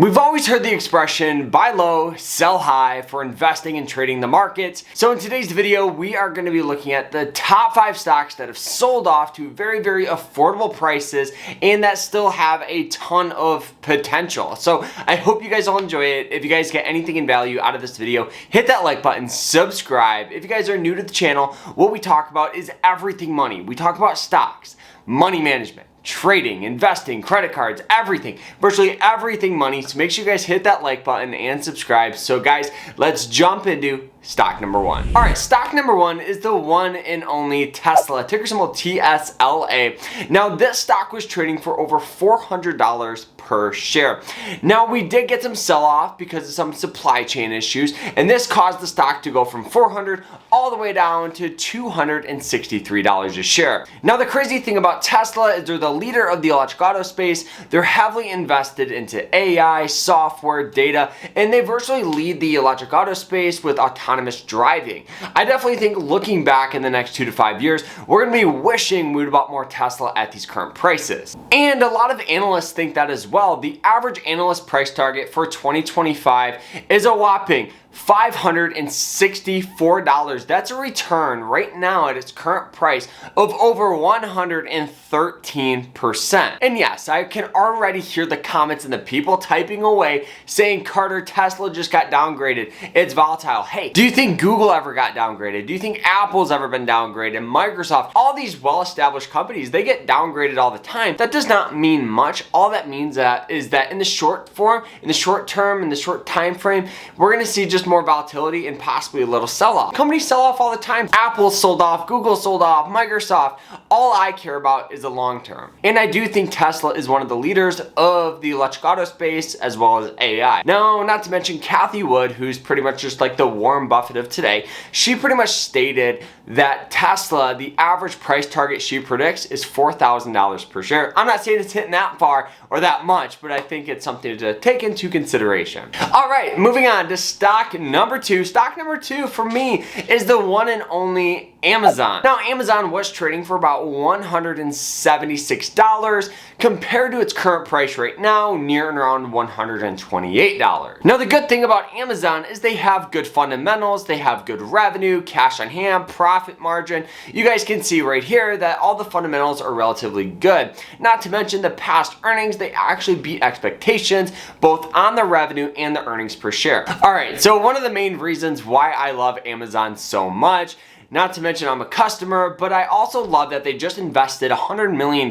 We've always heard the expression buy low, sell high for investing and trading the markets. So in today's video, we are going to be looking at the top 5 stocks that have sold off to very, very affordable prices and that still have a ton of potential. So I hope you guys all enjoy it. If you guys get anything in value out of this video, hit that like button, subscribe. If you guys are new to the channel, what we talk about is everything money. We talk about stocks, money management, trading, investing, credit cards, everything, virtually everything money. So make sure you guys hit that like button and subscribe. So guys, let's jump into stock number 1. All right, stock number 1 is the one and only Tesla, ticker symbol TSLA. Now this stock was trading for over $400 per share. Now we did get some sell off because of some supply chain issues, and this caused the stock to go from $400 all the way down to $263 a share. Now the crazy thing about Tesla is they're the leader of the electric auto space. They're heavily invested into AI, software, data, and they virtually lead the electric auto space with autonomous driving. I definitely think looking back in the next 2 to 5 years, we're going to be wishing we'd bought more Tesla at these current prices. And a lot of analysts think that as well. The average analyst price target for 2025 is a whopping $564. That's a return right now at its current price of over 113%. And yes, I can already hear the comments and the people typing away saying, Carter, Tesla just got downgraded. It's volatile. Hey, do you think Google ever got downgraded? Do you think Apple's ever been downgraded? Microsoft, all these well-established companies, they get downgraded all the time. That does not mean much. All that means is that in the short form, in the short term, in the short time frame, we're going to see just more volatility and possibly a little sell-off. Companies sell off all the time. Apple sold off, Google sold off, Microsoft. All I care about is the long term. And I do think Tesla is one of the leaders of the electric auto space as well as AI. Now, not to mention Cathie Wood, who's pretty much just like the Warren Buffett of today. She pretty much stated that Tesla, the average price target she predicts is $4,000 per share. I'm not saying it's hitting that far or that much, but I think it's something to take into consideration. All right, moving on to stock number 2. Stock number 2 for me is the one and only Amazon. Now, Amazon was trading for about $176 compared to its current price right now, near and around $128. Now, the good thing about Amazon is they have good fundamentals, they have good revenue, cash on hand, profit margin. You guys can see right here that all the fundamentals are relatively good. Not to mention the past earnings, they actually beat expectations, both on the revenue and the earnings per share. All right, so one of the main reasons why I love Amazon so much, not to mention I'm a customer, but I also love that they just invested $100 million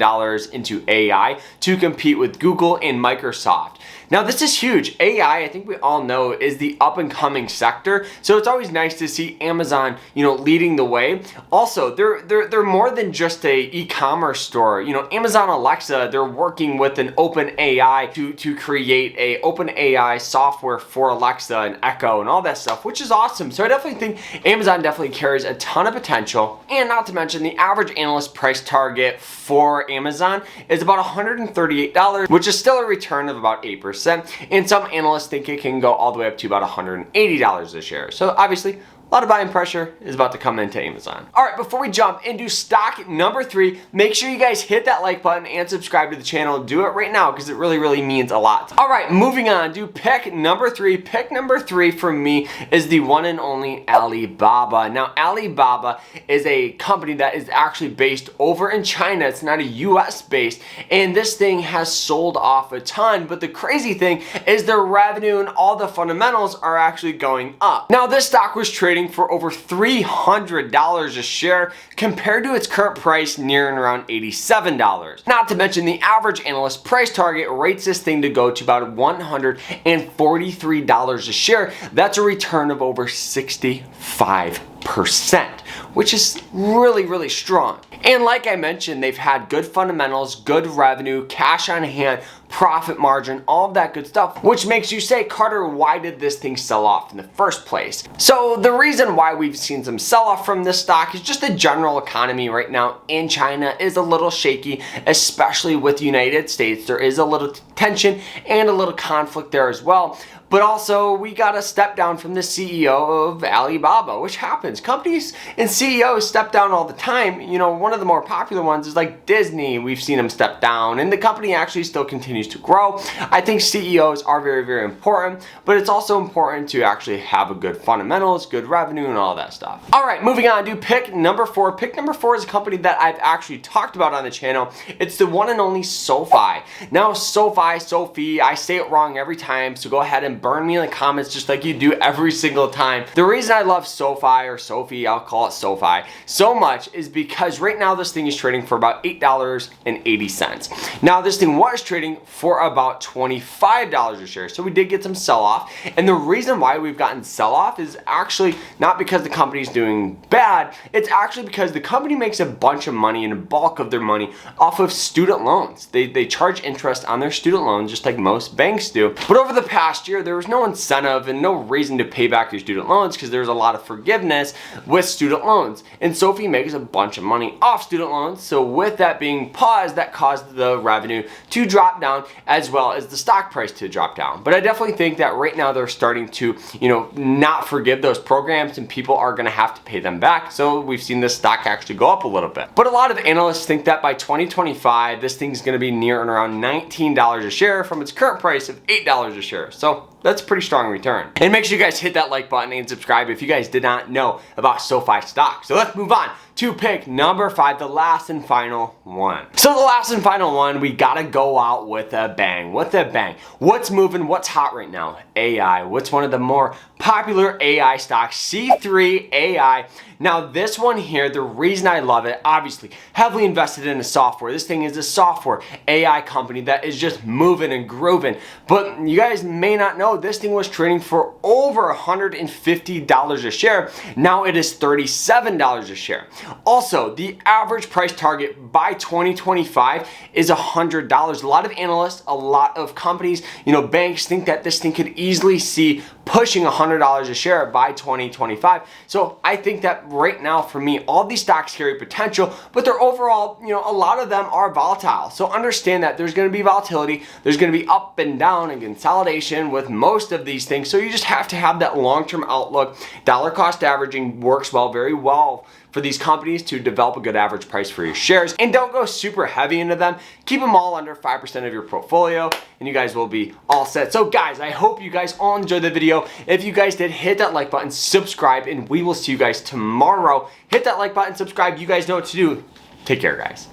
into AI to compete with Google and Microsoft. Now this is huge. AI, I think we all know, is the up and coming sector. So it's always nice to see Amazon, leading the way. Also, they're more than just a e-commerce store. Amazon Alexa, they're working with an open AI to create a open AI software for Alexa and Echo and all that stuff, which is awesome. So I definitely think Amazon definitely carries a ton of potential. And not to mention the average analyst price target for Amazon is about $138, which is still a return of about 8%. And some analysts think it can go all the way up to about $180 a share. So obviously, a lot of buying pressure is about to come into Amazon. All right, before we jump into stock number 3, make sure you guys hit that like button and subscribe to the channel. Do it right now because it really, really means a lot. All right, moving on to pick number 3. Pick number 3 for me is the one and only Alibaba. Now, Alibaba is a company that is actually based over in China. It's not a US based, and this thing has sold off a ton, but the crazy thing is their revenue and all the fundamentals are actually going up. Now, this stock was trading for over $300 a share compared to its current price near and around $87. Not to mention the average analyst price target rates this thing to go to about $143 a share. That's a return of over 65%, which is really, really strong. And like I mentioned, they've had good fundamentals, good revenue, cash on hand, profit margin, all of that good stuff, which makes you say, Carter, why did this thing sell off in the first place? So the reason why we've seen some sell off from this stock is just the general economy right now in China is a little shaky, especially with the United States. There is a little tension and a little conflict there as well. But also, we got a step down from the CEO of Alibaba, which happens. Companies and CEOs step down all the time. One of the more popular ones is like Disney. We've seen them step down, and the company actually still continues continues to grow. I think CEOs are very, very important, but it's also important to actually have a good fundamentals, good revenue, and all that stuff. All right, moving on to pick number 4. Pick number 4 is a company that I've actually talked about on the channel. It's the one and only SOFI. Now, SOFI, I say it wrong every time, so go ahead and burn me in the comments just like you do every single time. The reason I love SOFI or SOFI, I'll call it SOFI, so much is because right now this thing is trading for about $8.80. Now, this thing was trading for about $25 a share, so we did get some sell-off. And the reason why we've gotten sell-off is actually not because the company's doing bad, it's actually because the company makes a bunch of money and a bulk of their money off of student loans. They charge interest on their student loans just like most banks do. But over the past year, there was no incentive and no reason to pay back your student loans because there's a lot of forgiveness with student loans. And SOFI makes a bunch of money off student loans. So with that being paused, that caused the revenue to drop down as well as the stock price to drop down. But I definitely think that right now they're starting to, not forgive those programs and people are going to have to pay them back. So we've seen this stock actually go up a little bit. But a lot of analysts think that by 2025, this thing's going to be near and around $19 a share from its current price of $8 a share. So that's a pretty strong return. And make sure you guys hit that like button and subscribe if you guys did not know about SOFI stock. So let's move on to pick number 5, the last and final one. So the last and final one, we gotta go out with a bang. With a bang. What's moving? What's hot right now? AI. What's one of the more popular AI stocks? C3 AI. Now this one here, the reason I love it, obviously heavily invested in the software. This thing is a software AI company that is just moving and grooving. But you guys may not know, this thing was trading for over $150 a share. Now it is $37 a share. Also, the average price target by 2025 is $100. A lot of analysts, a lot of companies, banks think that this thing could easily see pushing $100 a share by 2025. So I think that right now for me, all these stocks carry potential, but they're overall, a lot of them are volatile. So understand that there's going to be volatility, there's going to be up and down and consolidation with most of these things. So you just have to have that long-term outlook. Dollar cost averaging works very well for these companies to develop a good average price for your shares. And don't go super heavy into them. Keep them all under 5% of your portfolio and you guys will be all set. So guys, I hope you guys all enjoyed the video. If you guys did, hit that like button, subscribe, and we will see you guys tomorrow. Hit that like button, subscribe. You guys know what to do. Take care, guys.